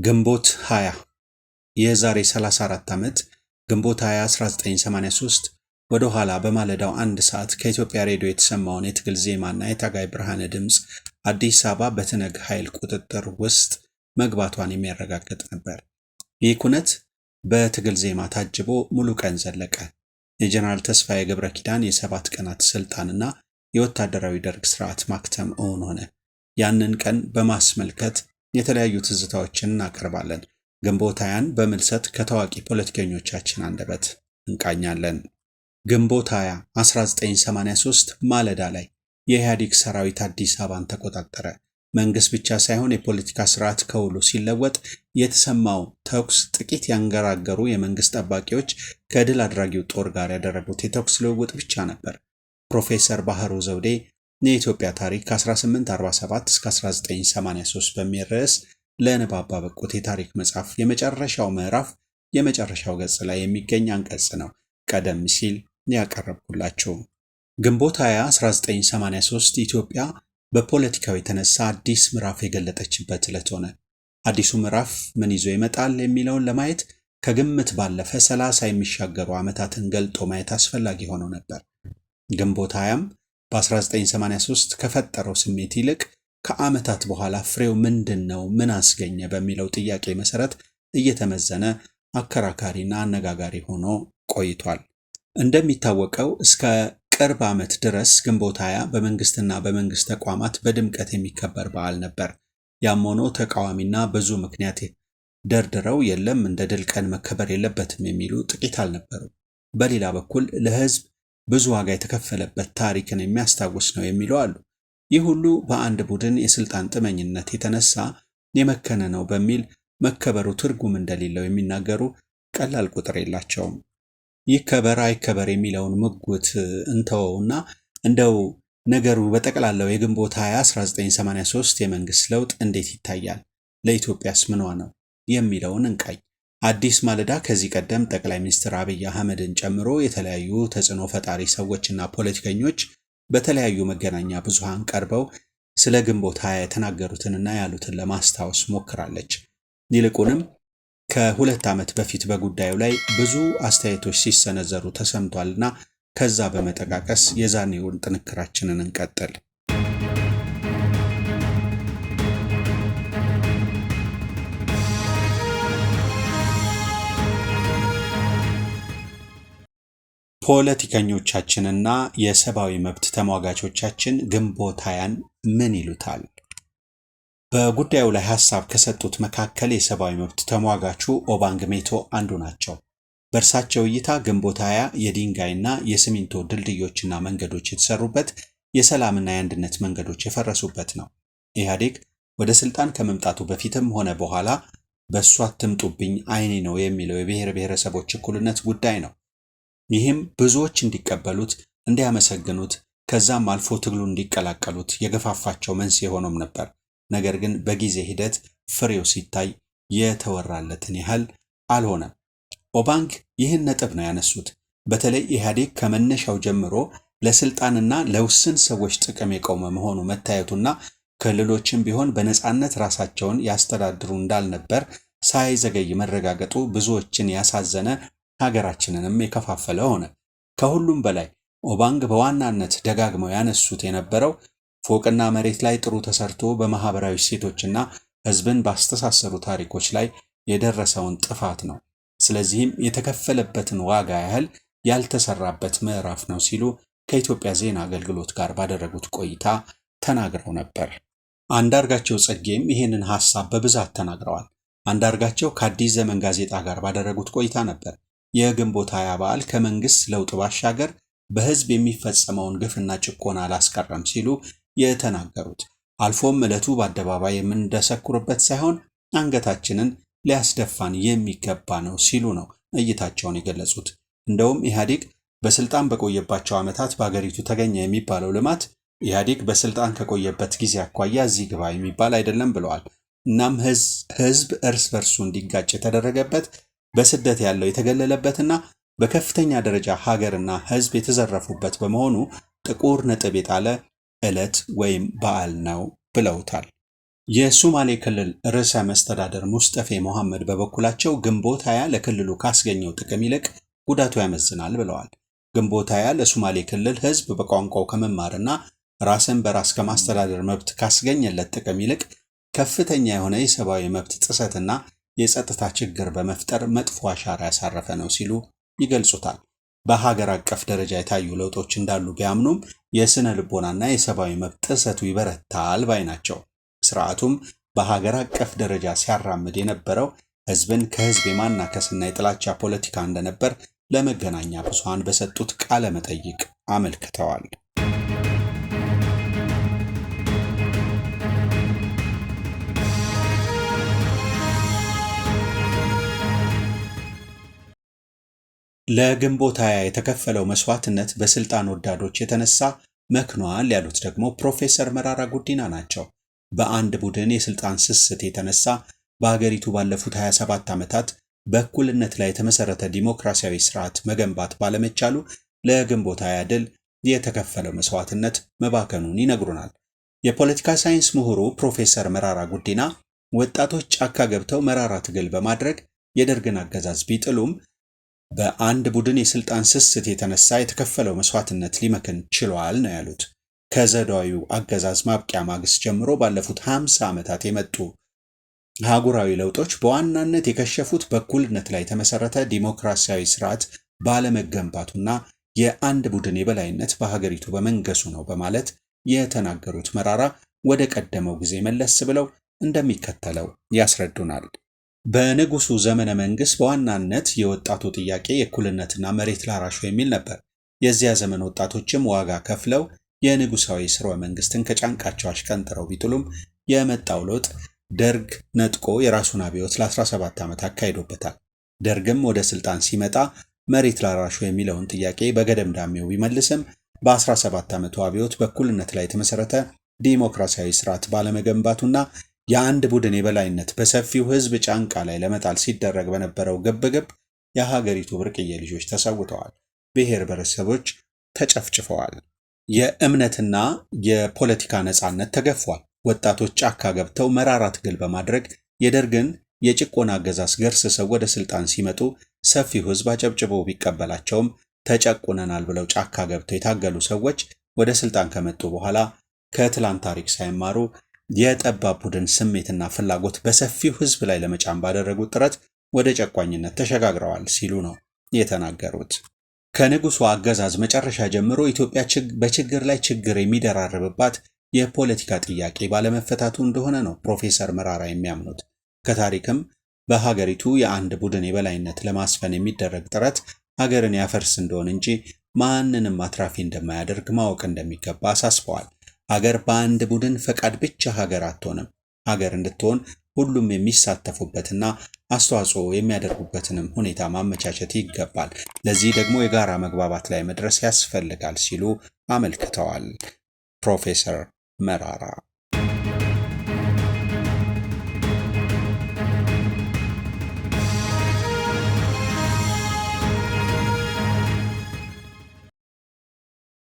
ግንቦት 20 የዛሬ 34 ዓመት ግንቦት 20 1983 ወደ ኋላ በማለዳው 1 ሰዓት ከኢትዮጵያ ሬዲዮ የተሰማውን የትግል ዜማና የታጋይ ብርሃነ ድምጽ አዲስ አበባ በትነግ ኃይል ቁጥጥር ውስጥ መግባቷን የሚያረጋግጥ ነበር። ይህ ኩነት በትግል ዜማ ታጅቦ ሙሉ ቀን ዘለቀ። የጀነራል ተስፋዬ ገብረ ኪዳን የ7 ቀናት ስልጣንና የወታደራዊ ደርግ ስርዓት ማክተም እውን ሆነ። ያንን ቀን በማስመልከት የተለያዩ ትዝታዎችን እናቀርባለን። ግንቦት 20ን በምልሰት ከታዋቂ ፖለቲከኞቻችን አንደበት እንቃኛለን። ግንቦት 20 1983 ማለዳ ላይ የኢህአዴግ ሰራዊት አዲስ አበባን ተቆጣጠረ። መንግስት ብቻ ሳይሆን የፖለቲካ ስርዓት ከውሉ ሲለወጥ የተሰማው ተኩስ ጥቂት ያንገራገሩ የመንግስት ጠባቂዎች ከድል አድራጊው ጦር ጋር ያደረጉት የተኩስ ልውውጥ ብቻ ነበር። ፕሮፌሰር ባህሩ ዘውዴ የኢትዮጵያ ታሪክ ከ1847 እስከ 1983 በሚል ርዕስ ለንባብ ባበቁት የታሪክ መጽሐፍ የመጨረሻው ምዕራፍ የመጨረሻው ገጽ ላይ የሚገኝ አንቀጽ ነው ቀደም ሲል ያቀረብኩላችሁ። ግንቦት 20 1983 ኢትዮጵያ በፖለቲካው የተነሳ አዲስ ምዕራፍ የገለጠችበት ዕለት ሆነ። አዲሱ ምዕራፍ ምን ይዞ ይመጣል የሚለውን ለማየት ከግምት ባለፈ 30 የሚሻገሩ ዓመታትን ገልጦ ማየት አስፈላጊ ሆኖ ነበር። ግንቦት 20ም በ1983 ከፈጠረው ስሜት ይልቅ ከዓመታት በኋላ ፍሬው ምንድነው፣ ምን አስገኘ በሚለው ጥያቄ መሰረት እየተመዘነ አከራካሪና አነጋጋሪ ሆኖ ቆይቷል። እንደሚታወቀው እስከ ቅርብ ዓመት ድረስ ግንቦት 20 በመንግስትና በመንግስት ተቋማት በድምቀት የሚከበር በዓል ነበር። ያም ሆኖ ተቃዋሚና ብዙ ምክንያት ደርድረው የለም እንደ ድል ቀን መከበር የለበትም የሚሉ ጥቂት አልነበሩ። በሌላ በኩል ለህዝብ ብዙ ዋጋ የተከፈለበት ታሪክን የሚያስታውስ ነው የሚሉ አሉ። ይህ ሁሉ በአንድ ቡድን የስልጣን ጥመኝነት የተነሳ የመከነ ነው በሚል መከበሩ ትርጉም እንደሌለው የሚናገሩ ቀላል ቁጥር የላቸውም። ይከበር አይከበር የሚለውን ምጉት እንተወውና እንደው ነገሩ በጠቅላላው የግንቦት 20 1983 የመንግስት ለውጥ እንዴት ይታያል፣ ለኢትዮጵያስ ምኗ ነው የሚለውን እንቃኝ። አዲስ ማለዳ ከዚህ ቀደም ጠቅላይ ሚኒስትር አብይ አህመድን ጨምሮ የተለያዩ ተጽዕኖ ፈጣሪ ሰዎችና ፖለቲከኞች በተለያዩ መገናኛ ብዙሃን ቀርበው ስለ ግንቦት 20 የተናገሩትንና ያሉትን ለማስታወስ ሞክራለች። ይልቁንም ከ2 ዓመት በፊት በጉዳዩ ላይ ብዙ አስተያየቶች ሲሰነዘሩ ተሰምቷልና ከዛ በመጠቃቀስ የዛሬውን ጥንክራችንን እንቀጥል። ፖለቲከኞቻችንና የሰብአዊ መብት ተሟጋቾቻችን ግንቦት 20ን ምን ይሉታል? በጉዳዩ ላይ ሐሳብ ከሰጡት መካከል የሰብአዊ መብት ተሟጋቹ ኦባንግ ሜቶ አንዱ ናቸው። በእርሳቸው እይታ ግንቦት 20 የድንጋይና የሲሚንቶ ድልድዮችና መንገዶች የተሰሩበት፣ የሰላምና የአንድነት መንገዶች የፈረሱበት ነው። ኢህአዴግ ወደ ስልጣን ከመምጣቱ በፊትም ሆነ በኋላ በእሱ አትምጡብኝ አይኔ ነው የሚለው የብሔር ብሔረሰቦች እኩልነት ጉዳይ ነው። ይህም ብዙዎች እንዲቀበሉት፣ እንዲያመሰግኑት፣ ከዛም አልፎ ትግሉን እንዲቀላቀሉት የገፋፋቸው መንስኤ ሆኖም ነበር። ነገር ግን በጊዜ ሂደት ፍሬው ሲታይ የተወራለትን ያህል አልሆነም። ኦባንግ ይህን ነጥብ ነው ያነሱት። በተለይ ኢህአዴግ ከመነሻው ጀምሮ ለስልጣንና ለውስን ሰዎች ጥቅም የቆመ መሆኑ መታየቱና ክልሎችም ቢሆን በነጻነት ራሳቸውን ያስተዳድሩ እንዳልነበር ሳይዘገይ መረጋገጡ ብዙዎችን ያሳዘነ፣ ሀገራችንንም የከፋፈለ ሆነ። ከሁሉም በላይ ኦባንግ በዋናነት ደጋግመው ያነሱት የነበረው ፎቅና መሬት ላይ ጥሩ ተሰርቶ በማህበራዊ እሴቶችና ህዝብን ባስተሳሰሩ ታሪኮች ላይ የደረሰውን ጥፋት ነው። ስለዚህም የተከፈለበትን ዋጋ ያህል ያልተሰራበት ምዕራፍ ነው ሲሉ ከኢትዮጵያ ዜና አገልግሎት ጋር ባደረጉት ቆይታ ተናግረው ነበር። አንዳርጋቸው ጽጌም ይህንን ሐሳብ በብዛት ተናግረዋል። አንዳርጋቸው ከአዲስ ዘመን ጋዜጣ ጋር ባደረጉት ቆይታ ነበር የግንቦት 20 በዓል ከመንግስት ለውጥ ባሻገር በህዝብ የሚፈጸመውን ግፍና ጭቆና አላስቀረም ሲሉ የተናገሩት። አልፎም ዕለቱ በአደባባይ የምንደሰኩርበት ሳይሆን አንገታችንን ሊያስደፋን የሚገባ ነው ሲሉ ነው እይታቸውን የገለጹት። እንደውም ኢህአዴግ በስልጣን በቆየባቸው ዓመታት በአገሪቱ ተገኘ የሚባለው ልማት ኢህአዴግ በስልጣን ከቆየበት ጊዜ አኳያ እዚህ ግባ የሚባል አይደለም ብለዋል። እናም ህዝብ እርስ በርሱ እንዲጋጭ የተደረገበት፣ በስደት ያለው የተገለለበትና በከፍተኛ ደረጃ ሀገርና ህዝብ የተዘረፉበት በመሆኑ ጥቁር ነጥብ የጣለ ዕለት ወይም በዓል ነው ብለውታል። የሶማሌ ክልል ርዕሰ መስተዳደር ሙስጠፌ መሐመድ በበኩላቸው ግንቦት 20 ለክልሉ ካስገኘው ጥቅም ይልቅ ጉዳቱ ያመዝናል ብለዋል። ግንቦት 20 ለሶማሌ ክልል ሕዝብ በቋንቋው ከመማርና ራስን በራስ ከማስተዳደር መብት ካስገኘለት ጥቅም ይልቅ ከፍተኛ የሆነ የሰብአዊ መብት ጥሰትና የጸጥታ ችግር በመፍጠር መጥፎ አሻራ ያሳረፈ ነው ሲሉ ይገልጹታል። በሀገር አቀፍ ደረጃ የታዩ ለውጦች እንዳሉ ቢያምኑም የስነ ልቦናና የሰብአዊ መብት ጥሰቱ ይበረታል ባይ ናቸው። ስርዓቱም በሀገር አቀፍ ደረጃ ሲያራምድ የነበረው ህዝብን ከህዝብ የማናከስና የጥላቻ ፖለቲካ እንደነበር ለመገናኛ ብዙሃን በሰጡት ቃለ መጠይቅ አመልክተዋል። ለግንቦት 20 የተከፈለው መስዋዕትነት በስልጣን ወዳዶች የተነሳ መክኗል ያሉት ደግሞ ፕሮፌሰር መራራ ጉዲና ናቸው። በአንድ ቡድን የስልጣን ስስት የተነሳ በሀገሪቱ ባለፉት 27 ዓመታት በእኩልነት ላይ የተመሰረተ ዲሞክራሲያዊ ስርዓት መገንባት ባለመቻሉ ለግንቦት 20 ድል የተከፈለው መስዋዕትነት መባከኑን ይነግሩናል። የፖለቲካ ሳይንስ ምሁሩ ፕሮፌሰር መራራ ጉዲና ወጣቶች ጫካ ገብተው መራራ ትግል በማድረግ የደርግን አገዛዝ ቢጥሉም በአንድ ቡድን የስልጣን ስስት የተነሳ የተከፈለው መስዋዕትነት ሊመክን ችሏል ነው ያሉት። ከዘውዳዊው አገዛዝ ማብቂያ ማግስት ጀምሮ ባለፉት 50 ዓመታት የመጡ አህጉራዊ ለውጦች በዋናነት የከሸፉት በእኩልነት ላይ የተመሰረተ ዲሞክራሲያዊ ስርዓት ባለመገንባቱና የአንድ ቡድን የበላይነት በሀገሪቱ በመንገሱ ነው በማለት የተናገሩት መራራ ወደ ቀደመው ጊዜ መለስ ብለው እንደሚከተለው ያስረዱናል። በንጉሱ ዘመነ መንግስት በዋናነት የወጣቱ ጥያቄ የእኩልነትና መሬት ላራሹ የሚል ነበር። የዚያ ዘመን ወጣቶችም ዋጋ ከፍለው የንጉሳዊ ስርወ መንግስትን ከጫንቃቸው አሽቀንጥረው ቢጥሉም የመጣው ለውጥ ደርግ ነጥቆ የራሱን አብዮት ለ17 ዓመት አካሂዶበታል። ደርግም ወደ ስልጣን ሲመጣ መሬት ላራሹ የሚለውን ጥያቄ በገደምዳሜው ቢመልስም በ17 ዓመቱ አብዮት በእኩልነት ላይ የተመሰረተ ዲሞክራሲያዊ ስርዓት ባለመገንባቱና የአንድ ቡድን የበላይነት በሰፊው ህዝብ ጫንቃ ላይ ለመጣል ሲደረግ በነበረው ግብግብ የሀገሪቱ ብርቅዬ ልጆች ተሰውተዋል፣ ብሔር ብሔረሰቦች ተጨፍጭፈዋል፣ የእምነትና የፖለቲካ ነጻነት ተገፏል። ወጣቶች ጫካ ገብተው መራራ ትግል በማድረግ የደርግን የጭቆና አገዛዝ ገርስሰው ወደ ስልጣን ሲመጡ ሰፊው ህዝብ አጨብጭቦ ቢቀበላቸውም ተጨቁነናል ብለው ጫካ ገብተው የታገሉ ሰዎች ወደ ስልጣን ከመጡ በኋላ ከትላንት ታሪክ ሳይማሩ የጠባብ ቡድን ስሜትና ፍላጎት በሰፊው ህዝብ ላይ ለመጫን ባደረጉት ጥረት ወደ ጨቋኝነት ተሸጋግረዋል ሲሉ ነው የተናገሩት። ከንጉሱ አገዛዝ መጨረሻ ጀምሮ ኢትዮጵያ በችግር ላይ ችግር የሚደራረብባት የፖለቲካ ጥያቄ ባለመፈታቱ እንደሆነ ነው ፕሮፌሰር መራራ የሚያምኑት። ከታሪክም በሀገሪቱ የአንድ ቡድን የበላይነት ለማስፈን የሚደረግ ጥረት ሀገርን ያፈርስ እንደሆነ እንጂ ማንንም አትራፊ እንደማያደርግ ማወቅ እንደሚገባ አሳስበዋል። ሀገር በአንድ ቡድን ፈቃድ ብቻ ሀገር አትሆንም። ሀገር እንድትሆን ሁሉም የሚሳተፉበትና አስተዋጽኦ የሚያደርጉበትንም ሁኔታ ማመቻቸት ይገባል። ለዚህ ደግሞ የጋራ መግባባት ላይ መድረስ ያስፈልጋል ሲሉ አመልክተዋል ፕሮፌሰር መራራ።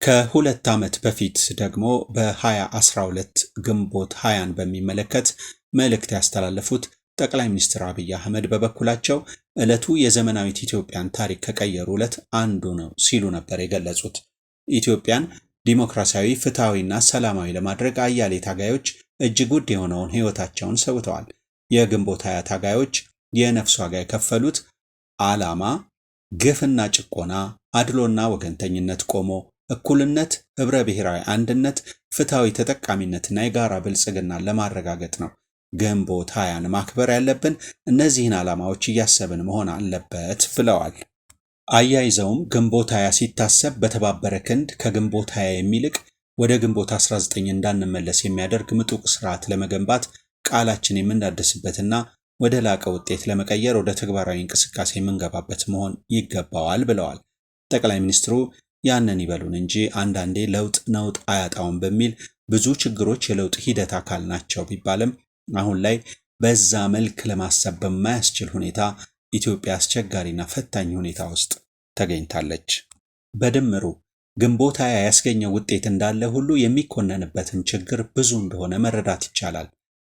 ከሁለት ዓመት በፊት ደግሞ በ2012 ግንቦት 20ን በሚመለከት መልእክት ያስተላለፉት ጠቅላይ ሚኒስትር አብይ አህመድ በበኩላቸው ዕለቱ የዘመናዊት ኢትዮጵያን ታሪክ ከቀየሩ ዕለት አንዱ ነው ሲሉ ነበር የገለጹት። ኢትዮጵያን ዲሞክራሲያዊ፣ ፍትሐዊና ሰላማዊ ለማድረግ አያሌ ታጋዮች እጅግ ውድ የሆነውን ሕይወታቸውን ሰውተዋል። የግንቦት 20 ታጋዮች የነፍስ ዋጋ የከፈሉት ዓላማ ግፍና ጭቆና፣ አድሎና ወገንተኝነት ቆሞ እኩልነት፣ ህብረ ብሔራዊ አንድነት፣ ፍትሐዊ ተጠቃሚነትና የጋራ ብልጽግናን ለማረጋገጥ ነው። ግንቦት 20ን ማክበር ያለብን እነዚህን ዓላማዎች እያሰብን መሆን አለበት ብለዋል። አያይዘውም ግንቦት 20 ሲታሰብ በተባበረ ክንድ ከግንቦት 20 የሚልቅ ወደ ግንቦት 19 እንዳንመለስ የሚያደርግ ምጡቅ ስርዓት ለመገንባት ቃላችን የምናድስበትና ወደ ላቀ ውጤት ለመቀየር ወደ ተግባራዊ እንቅስቃሴ የምንገባበት መሆን ይገባዋል ብለዋል። ጠቅላይ ሚኒስትሩ ያንን ይበሉን እንጂ አንዳንዴ ለውጥ ነውጥ አያጣውም በሚል ብዙ ችግሮች የለውጥ ሂደት አካል ናቸው ቢባልም አሁን ላይ በዛ መልክ ለማሰብ በማያስችል ሁኔታ ኢትዮጵያ አስቸጋሪና ፈታኝ ሁኔታ ውስጥ ተገኝታለች። በድምሩ ግንቦት 20 ያስገኘው ውጤት እንዳለ ሁሉ የሚኮነንበትም ችግር ብዙ እንደሆነ መረዳት ይቻላል።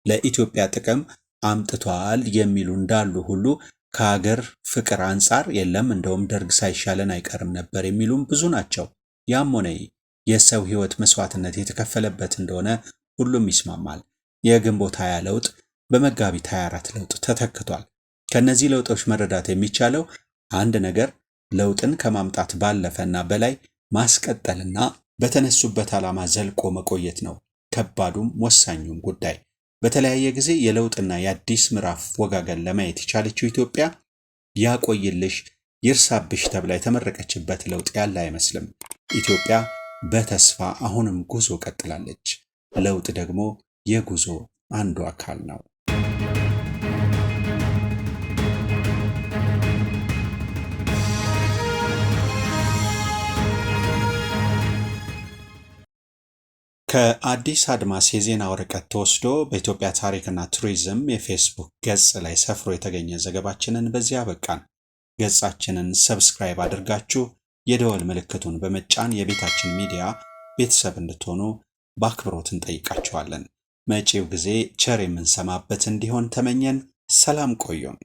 ለኢትዮጵያ ጥቅም አምጥቷል የሚሉ እንዳሉ ሁሉ ከሀገር ፍቅር አንጻር የለም እንደውም ደርግ ሳይሻለን አይቀርም ነበር የሚሉም ብዙ ናቸው። ያም ሆነ የሰው ሕይወት መስዋዕትነት የተከፈለበት እንደሆነ ሁሉም ይስማማል። የግንቦት 20 ለውጥ በመጋቢት 24 ለውጥ ተተክቷል። ከነዚህ ለውጦች መረዳት የሚቻለው አንድ ነገር ለውጥን ከማምጣት ባለፈና በላይ ማስቀጠልና በተነሱበት ዓላማ ዘልቆ መቆየት ነው ከባዱም ወሳኙም ጉዳይ። በተለያየ ጊዜ የለውጥና የአዲስ ምዕራፍ ወጋገን ለማየት የቻለችው ኢትዮጵያ ያቆይልሽ ይርሳብሽ ተብላ የተመረቀችበት ለውጥ ያለ አይመስልም። ኢትዮጵያ በተስፋ አሁንም ጉዞ ቀጥላለች። ለውጥ ደግሞ የጉዞ አንዱ አካል ነው። ከአዲስ አድማስ የዜና ወረቀት ተወስዶ በኢትዮጵያ ታሪክና ቱሪዝም የፌስቡክ ገጽ ላይ ሰፍሮ የተገኘ ዘገባችንን በዚያ አበቃን። ገጻችንን ሰብስክራይብ አድርጋችሁ የደወል ምልክቱን በመጫን የቤታችን ሚዲያ ቤተሰብ እንድትሆኑ በአክብሮት እንጠይቃችኋለን። መጪው ጊዜ ቸር የምንሰማበት እንዲሆን ተመኘን። ሰላም ቆዩን።